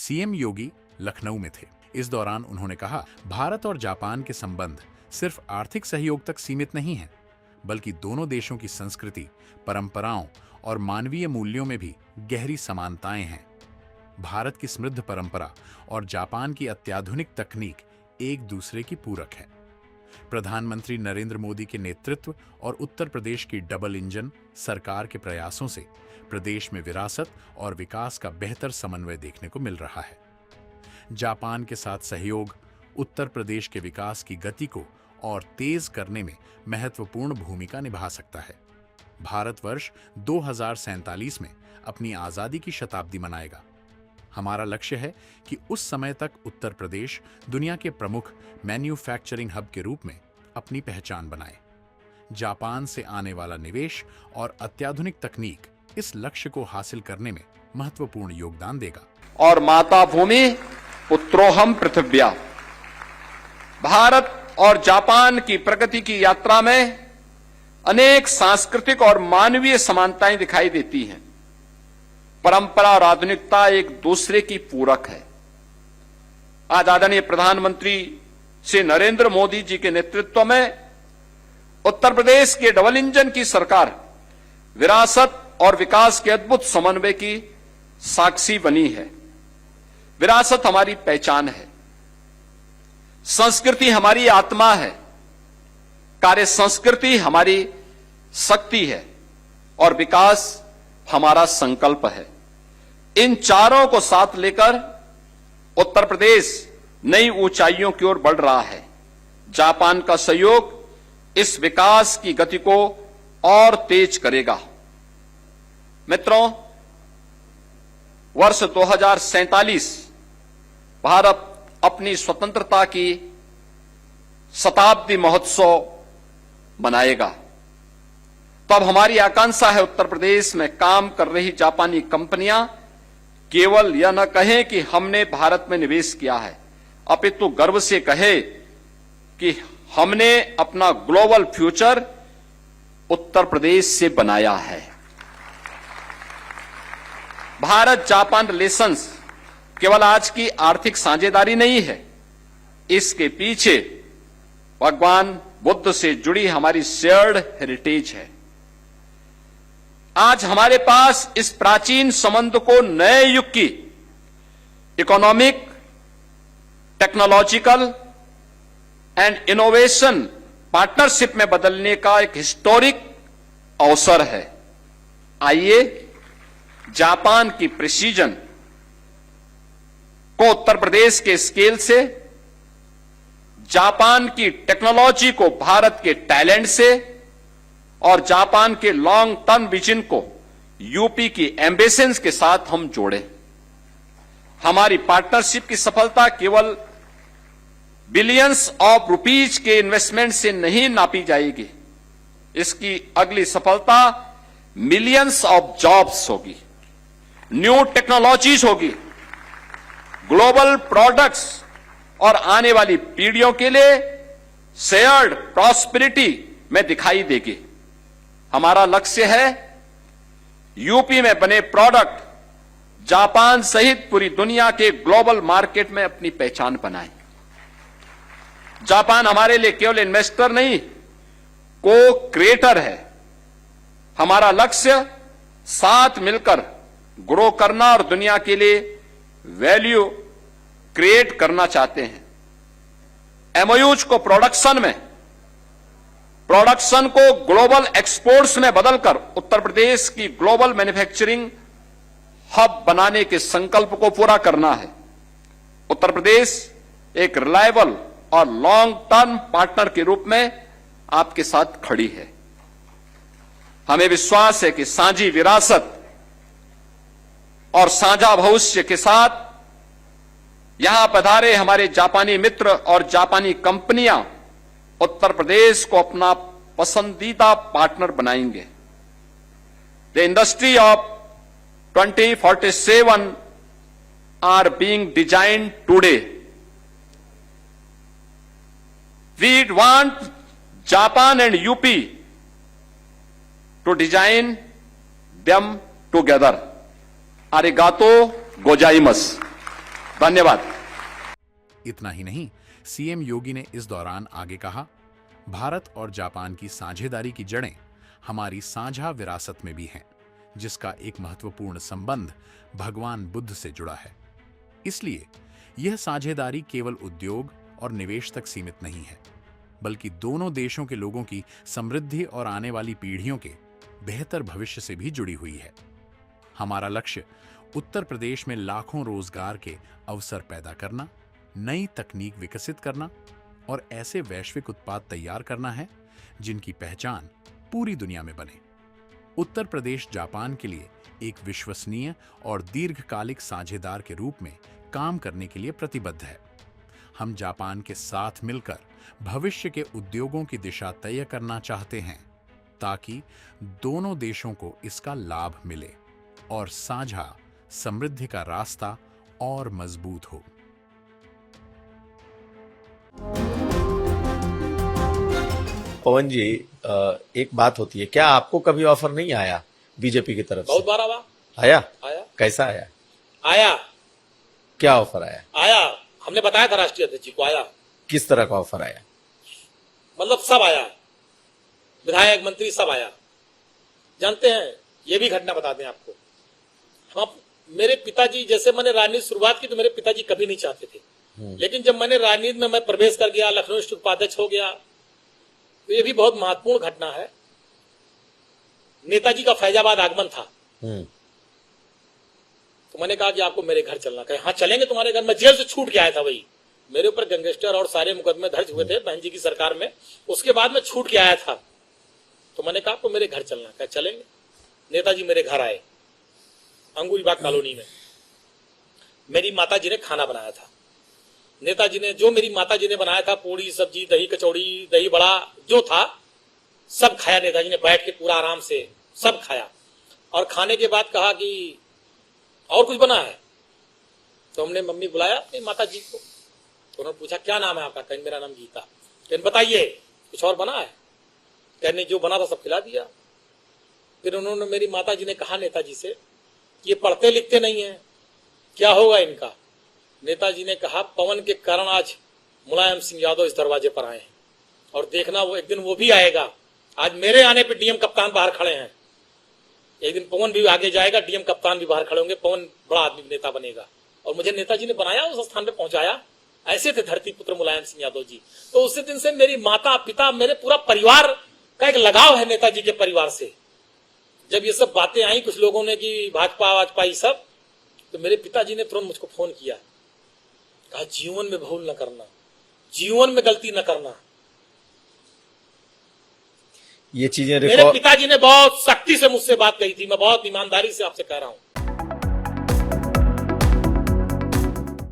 CM Yogi Lucknow में थे। इस दौरान उन्होंने कहा, भारत और जापान के संबंध सिर्फ आर्थिक सहयोग तक सीमित नहीं हैं, बल्कि दोनों देशों की संस्कृति, परंपराओं और मानवीय मूल्यों में भी गहरी समानताएं हैं। भारत की समृद्ध परंपरा और जापान की अत्याधुनिक तकनीक एक दूसरे की पूरक है। प्रधानमंत्री नरेंद्र मोदी के नेतृत्व और उत्तर प्रदेश की डबल इंजन सरकार के प्रयासों से प्रदेश में विरासत और विकास का बेहतर समन्वय देखने को मिल रहा है। जापान के साथ सहयोग उत्तर प्रदेश के विकास की गति को और तेज करने में महत्वपूर्ण भूमिका निभा सकता है। भारतवर्ष 2047 में अपनी आजादी की शताब्दी मनाएगा। हमारा लक्ष्य है कि उस समय तक उत्तर प्रदेश दुनिया के प्रमुख मैन्युफैक्चरिंग हब के रूप में अपनी पहचान बनाए। जापान से आने वाला निवेश और अत्याधुनिक तकनीक इस लक्ष्य को हासिल करने में महत्वपूर्ण योगदान देगा। और माता भूमि पुत्रोहम पृथिव्या। भारत और जापान की प्रगति की यात्रा में अनेक सांस्कृतिक और मानवीय समानताएं दिखाई देती हैं। परंपरा और आधुनिकता एक दूसरे की पूरक है। आज आदरणीय प्रधानमंत्री श्री नरेंद्र मोदी जी के नेतृत्व में उत्तर प्रदेश के डबल इंजन की सरकार विरासत और विकास के अद्भुत समन्वय की साक्षी बनी है। विरासत हमारी पहचान है, संस्कृति हमारी आत्मा है, कार्य संस्कृति हमारी शक्ति है और विकास हमारा संकल्प है। इन चारों को साथ लेकर उत्तर प्रदेश नई ऊंचाइयों की ओर बढ़ रहा है। जापान का सहयोग इस विकास की गति को और तेज करेगा। मित्रों, वर्ष 2047 भारत अपनी स्वतंत्रता की शताब्दी महोत्सव मनाएगा। तब हमारी आकांक्षा है उत्तर प्रदेश में काम कर रही जापानी कंपनियां केवल यह न कहें कि हमने भारत में निवेश किया है, अपितु गर्व से कहे कि हमने अपना ग्लोबल फ्यूचर उत्तर प्रदेश से बनाया है। भारत जापान रिलेशंस केवल आज की आर्थिक साझेदारी नहीं है, इसके पीछे भगवान बुद्ध से जुड़ी हमारी शेयर्ड हेरिटेज है। आज हमारे पास इस प्राचीन संबंध को नए युग की economic, technological and innovation partnership में बदलने का एक हिस्टोरिक अवसर है। आइए जापान की प्रिसीजन को उत्तर प्रदेश के स्केल से, जापान की टेक्नोलॉजी को भारत के टैलेंट से और जापान के लॉन्ग टर्म विजन को यूपी की एम्बिशंस के साथ हम जोड़ें। हमारी पार्टनरशिप की सफलता केवल बिलियंस ऑफ रुपीज के इन्वेस्टमेंट से नहीं नापी जाएगी। इसकी अगली सफलता मिलियंस ऑफ जॉब्स होगी, न्यू टेक्नोलॉजीज होगी, ग्लोबल प्रोडक्ट्स और आने वाली पीढ़ियों के लिए शेयर्ड प्रॉस्पेरिटी में दिखाई देगी। हमारा लक्ष्य है यूपी में बने प्रोडक्ट जापान सहित पूरी दुनिया के ग्लोबल मार्केट में अपनी पहचान बनाए। जापान हमारे लिए केवल इन्वेस्टर नहीं, को क्रिएटर है। हमारा लक्ष्य साथ मिलकर ग्रो करना और दुनिया के लिए वैल्यू क्रिएट करना चाहते हैं। एमओयूज को प्रोडक्शन को ग्लोबल एक्सपोर्ट्स में बदलकर उत्तर प्रदेश की ग्लोबल मैन्युफैक्चरिंग हब बनाने के संकल्प को पूरा करना है। उत्तर प्रदेश एक रिलायबल और लॉन्ग टर्म पार्टनर के रूप में आपके साथ खड़ी है। हमें विश्वास है कि साझी विरासत और साझा भविष्य के साथ यहां पधारे हमारे जापानी मित्र और जापानी कंपनियां उत्तर प्रदेश को अपना पसंदीदा पार्टनर बनाएंगे। The industry of 2047 are being designed today. We want Japan and UP to design them together. आरिगातो गोजाइमस। धन्यवाद। इतना ही नहीं, सीएम योगी ने इस दौरान आगे कहा, भारत और जापान की साझेदारी की जड़ें हमारी साझा विरासत में भी हैं, जिसका एक महत्वपूर्ण संबंध भगवान बुद्ध से जुड़ा है। इसलिए यह साझेदारी केवल उद्योग और निवेश तक सीमित नहीं है, बल्कि दोनों देशों के लोगों की समृद्धि और आने वाली पीढ़ियों के बेहतर भविष्य से भी जुड़ी हुई है। हमारा लक्ष्य उत्तर प्रदेश में लाखों रोजगार के अवसर पैदा करना, नई तकनीक विकसित करना और ऐसे वैश्विक उत्पाद तैयार करना है जिनकी पहचान पूरी दुनिया में बने। उत्तर प्रदेश जापान के लिए एक विश्वसनीय और दीर्घकालिक साझेदार के रूप में काम करने के लिए प्रतिबद्ध है। हम जापान के साथ मिलकर भविष्य के उद्योगों की दिशा तय करना चाहते हैं, ताकि दोनों देशों को इसका लाभ मिले और साझा समृद्धि का रास्ता और मजबूत हो। पवन जी, एक बात होती है, क्या आपको कभी ऑफर नहीं आया बीजेपी की तरफ से? बहुत बार आया। आया। कैसा आया? आया। क्या ऑफर आया? आया, हमने बताया था राष्ट्रीय अध्यक्ष जी को। आया। किस तरह का ऑफर आया? मतलब सब आया, विधायक मंत्री सब आया। जानते हैं, ये भी घटना बता दें आपको, हम मेरे पिताजी, जैसे मैंने राजनीति शुरुआत की तो मेरे पिताजी कभी नहीं चाहते थे, लेकिन जब मैंने राजनीति में मैं प्रवेश कर गया, लखनऊ स्थित उपाध्यक्ष हो गया, तो ये भी बहुत महत्वपूर्ण घटना है। नेताजी का फैजाबाद आगमन था, तो मैंने कहा कि आपको मेरे घर चलना। कहे हाँ चलेंगे तुम्हारे घर। मैं जेल से छूट के आया था, वही मेरे ऊपर गैंगस्टर और सारे मुकदमे दर्ज हुए थे बहन जी की सरकार में, उसके बाद मैं छूट के आया था। तो मैंने कहा आपको मेरे घर चलना। कहे चलेंगे। नेताजी मेरे घर आए, अंगूरी बाग कॉलोनी में। मेरी माता जी ने खाना बनाया था। नेताजी ने, जो मेरी माता जी ने बनाया था, पूड़ी सब्जी, दही कचौड़ी, दही बड़ा जो था, सब खाया। नेताजी ने बैठ के पूरा आराम से सब खाया, और खाने के बाद कहा कि और कुछ बना है? तो हमने मम्मी बुलाया अपनी माता जी को, तो उन्होंने पूछा क्या नाम है आपका? कहने मेरा नाम गीता। कहने बताइए कुछ और बना है? कहने जो बना था सब खिला दिया। फिर उन्होंने, मेरी माता जी ने कहा नेताजी से, ये पढ़ते लिखते नहीं है, क्या होगा इनका? नेताजी ने कहा पवन के कारण आज मुलायम सिंह यादव इस दरवाजे पर आए हैं, और देखना वो एक दिन वो भी आएगा। आज मेरे आने पे डीएम कप्तान बाहर खड़े हैं, एक दिन पवन भी आगे जाएगा, डीएम कप्तान भी बाहर खड़े होंगे, पवन बड़ा आदमी नेता बनेगा। और मुझे नेताजी ने बनाया, उस स्थान पे पहुंचाया। ऐसे थे धरती पुत्र मुलायम सिंह यादव जी। तो उसी दिन से मेरी माता पिता, मेरे पूरा परिवार का एक लगाव है नेताजी के परिवार से। जब ये सब बातें आई कुछ लोगों ने कि भाजपा वाजपा ये सब, तो मेरे पिताजी ने तुरंत मुझको फोन किया, कहा जीवन में भूल न करना, जीवन में गलती न करना। ये चीजें मेरे पिताजी ने बहुत सख्ती से मुझसे बात कही थी, मैं बहुत ईमानदारी से आपसे कह रहा हूं।